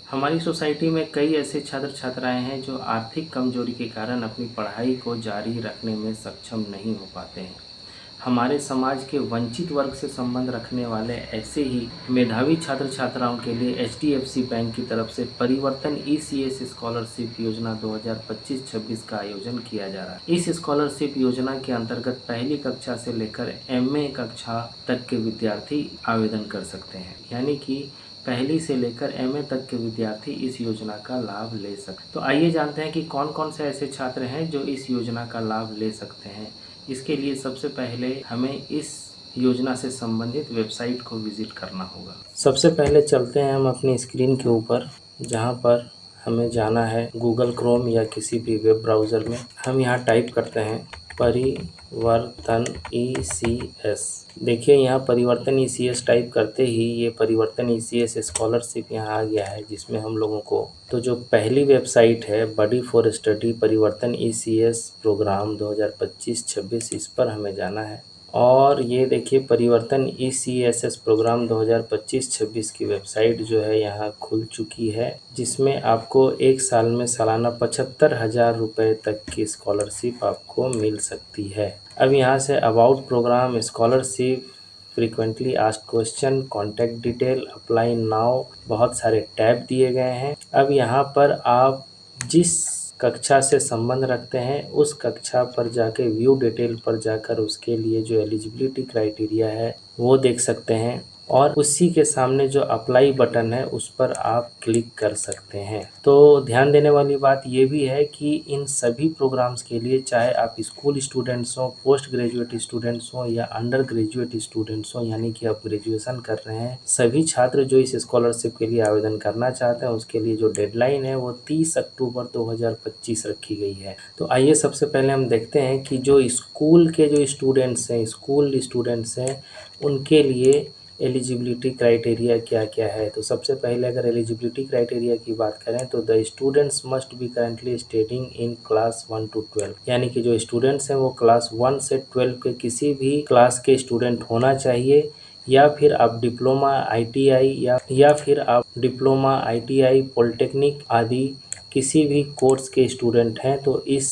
हमारी सोसाइटी में कई ऐसे छात्र छात्राएं हैं जो आर्थिक कमजोरी के कारण अपनी पढ़ाई को जारी रखने में सक्षम नहीं हो पाते हैं। हमारे समाज के वंचित वर्ग से संबंध रखने वाले ऐसे ही मेधावी छात्र छात्राओं के लिए एचडीएफसी बैंक की तरफ से परिवर्तन ईसीएस स्कॉलरशिप योजना 2025-26 का आयोजन किया जा रहा है। इस स्कॉलरशिप योजना के अंतर्गत पहली कक्षा से लेकर एमए कक्षा तक के विद्यार्थी आवेदन कर सकते हैं, यानी कि पहली से लेकर एमए तक के विद्यार्थी इस योजना का लाभ ले सकते। तो आइए जानते हैं कि कौन कौन से ऐसे छात्र हैं जो इस योजना का लाभ ले सकते हैं। इसके लिए सबसे पहले हमें इस योजना से संबंधित वेबसाइट को विजिट करना होगा। सबसे पहले चलते हैं हम अपनी स्क्रीन के ऊपर, जहां पर हमें जाना है गूगल क्रोम या किसी भी वेब ब्राउज़र में। हम यहां टाइप करते हैं परिवर्तन ईसीएस। देखिए यहाँ परिवर्तन ईसीएस टाइप करते ही ये परिवर्तन ईसीएस स्कॉलरशिप यहाँ आ गया है, जिसमें हम लोगों को तो जो पहली वेबसाइट है बडी फॉर स्टडी परिवर्तन ईसीएस प्रोग्राम 2025-26, इस पर हमें जाना है। और ये देखिए परिवर्तन ईसीएसएस प्रोग्राम 2025-26 की वेबसाइट जो है यहाँ खुल चुकी है, जिसमें आपको एक साल में सालाना 75,000 रुपये तक की स्कॉलरशिप आपको मिल सकती है। अब यहाँ से about programme, scholarship, frequently asked question, contact detail, apply now, बहुत सारे टैब दिए गए हैं। अब यहाँ पर आप जिस कक्षा से संबंध रखते हैं उस कक्षा पर जाके व्यू डिटेल पर जाकर उसके लिए जो एलिजिबिलिटी क्राइटेरिया है वो देख सकते हैं, और उसी के सामने जो अप्लाई बटन है उस पर आप क्लिक कर सकते हैं। तो ध्यान देने वाली बात ये भी है कि इन सभी प्रोग्राम्स के लिए, चाहे आप स्कूल स्टूडेंट्स हों, पोस्ट ग्रेजुएट स्टूडेंट्स हों या अंडर ग्रेजुएट स्टूडेंट्स हों, यानी कि आप ग्रेजुएशन कर रहे हैं, सभी छात्र जो इस स्कॉलरशिप के लिए आवेदन करना चाहते हैं उसके लिए जो डेडलाइन है वो 30 अक्टूबर 2025 रखी गई है। तो आइए सबसे पहले हम देखते हैं कि जो स्कूल के जो स्टूडेंट्स हैं उनके लिए एलिजिबिलिटी क्राइटेरिया क्या क्या है। तो सबसे पहले अगर एलिजिबिलिटी क्राइटेरिया की बात करें तो the students must be currently studying in class 1 to 12, यानी कि जो स्टूडेंट्स हैं वो क्लास 1 से 12 के किसी भी क्लास के स्टूडेंट होना चाहिए, या फिर आप डिप्लोमा आईटीआई या फिर आप डिप्लोमा आईटीआई पॉलिटेक्निक आदि किसी भी कोर्स के स्टूडेंट हैं तो इस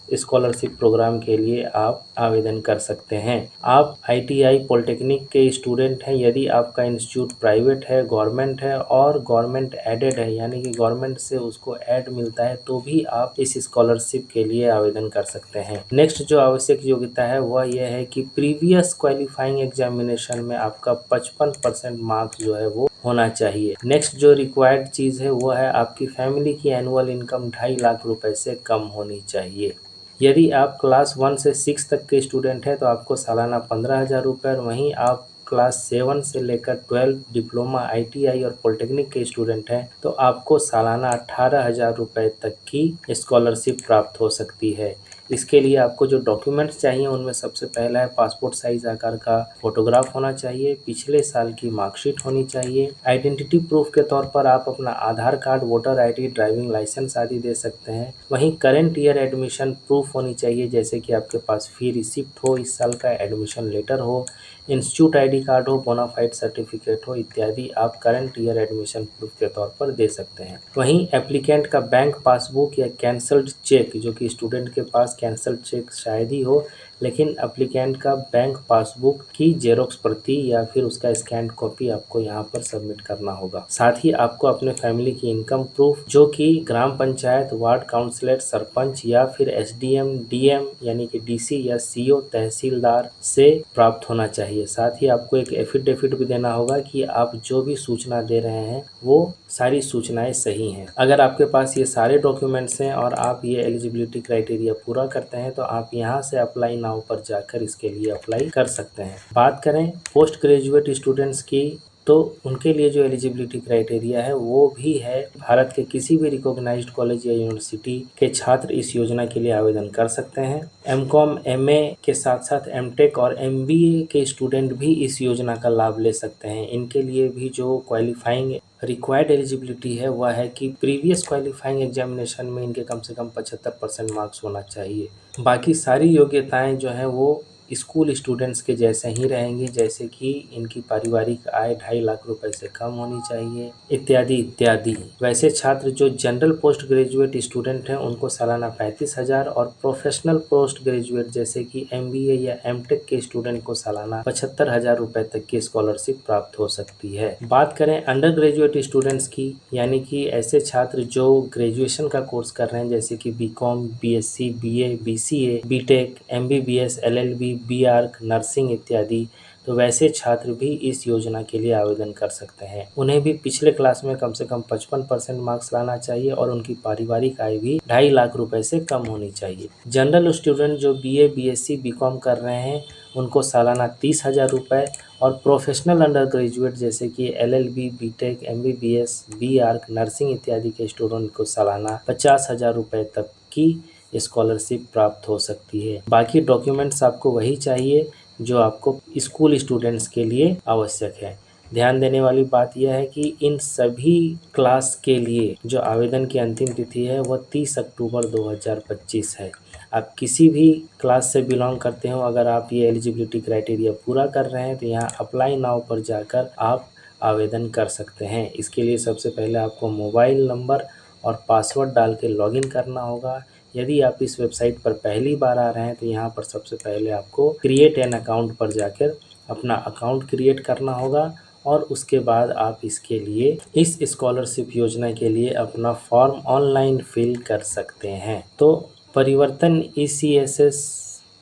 स्कॉलरशिप प्रोग्राम के लिए आप आवेदन कर सकते हैं। आप आईटीआई पॉलिटेक्निक के स्टूडेंट हैं, यदि आपका इंस्टीट्यूट प्राइवेट है, गवर्नमेंट है और गवर्नमेंट एडेड है, यानी कि गवर्नमेंट से उसको ऐड मिलता है, तो भी आप इस स्कॉलरशिप के लिए आवेदन कर सकते हैं। नेक्स्ट जो आवश्यक योग्यता है वह यह है कि प्रीवियस क्वालिफाइंग एग्जामिनेशन में आपका 55% मार्क्स जो है वो होना चाहिए। नेक्स्ट जो रिक्वायर्ड चीज़ है वो है आपकी फैमिली की एनुअल इनकम 2.5 लाख रुपए से कम होनी चाहिए। यदि आप क्लास 1 से 6 तक के स्टूडेंट हैं तो आपको सालाना 15,000 रुपये, और वहीं आप क्लास 7 से लेकर 12 डिप्लोमा आईटीआई और पॉलिटेक्निक के स्टूडेंट हैं तो आपको सालाना 18,000 रुपये तक की स्कॉलरशिप प्राप्त हो सकती है। इसके लिए आपको जो डॉक्यूमेंट्स चाहिए उनमें सबसे पहला है पासपोर्ट साइज आकार का फोटोग्राफ होना चाहिए, पिछले साल की मार्कशीट होनी चाहिए। आइडेंटिटी प्रूफ के तौर पर आप अपना Aadhaar card, voter ID, driving licence आदि दे सकते हैं। वहीं करंट ईयर एडमिशन प्रूफ होनी चाहिए, जैसे कि आपके पास फी रिसिप्ट हो, इस साल का एडमिशन लेटर हो, इंस्टीट्यूट आईडी कार्ड हो, बोनाफाइड सर्टिफिकेट हो इत्यादि आप करंट ईयर एडमिशन प्रूफ के तौर पर दे सकते हैं। वहीं एप्लीकेंट का बैंक पासबुक या कैंसल्ड चेक, जो कि स्टूडेंट के पास कैंसल्ड चेक शायद ही हो, लेकिन एप्लीकेंट का बैंक पासबुक की जेरोक्स प्रति या फिर उसका स्कैन कॉपी आपको यहाँ पर सबमिट करना होगा। साथ ही आपको अपने फैमिली की इनकम प्रूफ, जो कि ग्राम पंचायत, वार्ड काउंसिलर, सरपंच या फिर एसडीएम, डीएम यानी कि डीसी या सीओ, तहसीलदार से प्राप्त होना चाहिए। साथ ही आपको एक एफिडेविट भी देना होगा कि आप जो भी सूचना दे रहे हैं वो सारी सूचनाएं सही हैं। अगर आपके पास ये सारे डॉक्यूमेंट्स हैं और आप ये एलिजिबिलिटी क्राइटेरिया पूरा करते हैं तो आप यहाँ से अप्लाई नाउ पर जाकर इसके लिए अप्लाई कर सकते हैं। बात करें पोस्ट ग्रेजुएट स्टूडेंट्स की, तो उनके लिए जो एलिजिबिलिटी क्राइटेरिया है वो भी है भारत के किसी भी रिकॉग्नाइज्ड कॉलेज या यूनिवर्सिटी के छात्र इस योजना के लिए आवेदन कर सकते हैं। एमकॉम, एमए के साथ साथ एमटेक और एमबीए के स्टूडेंट भी इस योजना का लाभ ले सकते हैं। इनके लिए भी जो क्वालिफाइंग रिक्वायर्ड एलिजिबिलिटी है वह है कि प्रीवियस क्वालिफाइंग एग्जामिनेशन में इनके कम से कम 75% मार्क्स होना चाहिए। बाकी सारी योग्यताएं जो हैं वो स्कूल स्टूडेंट्स के जैसे ही रहेंगे, जैसे कि इनकी पारिवारिक आय 2.5 लाख रुपए से कम होनी चाहिए, इत्यादि इत्यादि। वैसे छात्र जो जनरल पोस्ट ग्रेजुएट स्टूडेंट हैं उनको सालाना 35,000 और प्रोफेशनल पोस्ट ग्रेजुएट जैसे कि MBA या MTech के स्टूडेंट को सालाना 75,000 रुपए तक की स्कॉलरशिप प्राप्त हो सकती है। बात करें अंडर ग्रेजुएट स्टूडेंट्स की, यानी कि ऐसे छात्र जो ग्रेजुएशन का कोर्स कर रहे हैं जैसे कि BCom, BSc, BA, BCA, BTech, MBBS, LLB, BArch, nursing इत्यादि, तो वैसे छात्र भी इस योजना के लिए आवेदन कर सकते हैं। उन्हें भी पिछले क्लास में कम से कम 55% मार्क्स लाना चाहिए और उनकी पारिवारिक आय भी 2.5 लाख रुपए से कम होनी चाहिए। जनरल स्टूडेंट जो BA, BSc, BCom कर रहे हैं उनको सालाना 30,000 रुपये और प्रोफेशनल अंडर ग्रेजुएट जैसे कि LLB, BTech, MBBS, BArch, nursing इत्यादि के स्टूडेंट को सालाना 50,000 रुपये तक की स्कॉलरशिप प्राप्त हो सकती है। बाकी डॉक्यूमेंट्स आपको वही चाहिए जो आपको स्कूल स्टूडेंट्स के लिए आवश्यक है। ध्यान देने वाली बात यह है कि इन सभी क्लास के लिए जो आवेदन की अंतिम तिथि है वह 30 अक्टूबर 2025 है। आप किसी भी क्लास से बिलोंग करते हो, अगर आप ये एलिजिबिलिटी क्राइटेरिया पूरा कर रहे हैं तो यहाँ अप्लाई नाउ पर जाकर आप आवेदन कर सकते हैं। इसके लिए सबसे पहले आपको मोबाइल नंबर और पासवर्ड डाल के लॉगिन करना होगा। यदि आप इस वेबसाइट पर पहली बार आ रहे हैं तो यहाँ पर सबसे पहले आपको क्रिएट एन अकाउंट पर जाकर अपना अकाउंट क्रिएट करना होगा और उसके बाद आप इसके लिए इस स्कॉलरशिप योजना के लिए अपना फॉर्म ऑनलाइन फिल कर सकते हैं। तो परिवर्तन ECSS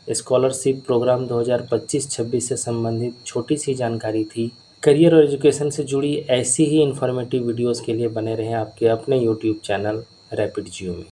स्कॉलरशिप प्रोग्राम 2025-26 से संबंधित छोटी सी जानकारी थी। करियर और एजुकेशन से जुड़ी ऐसी ही इन्फॉर्मेटिव वीडियोस के लिए बने रहें आपके अपने YouTube चैनल रैपिड जियो में।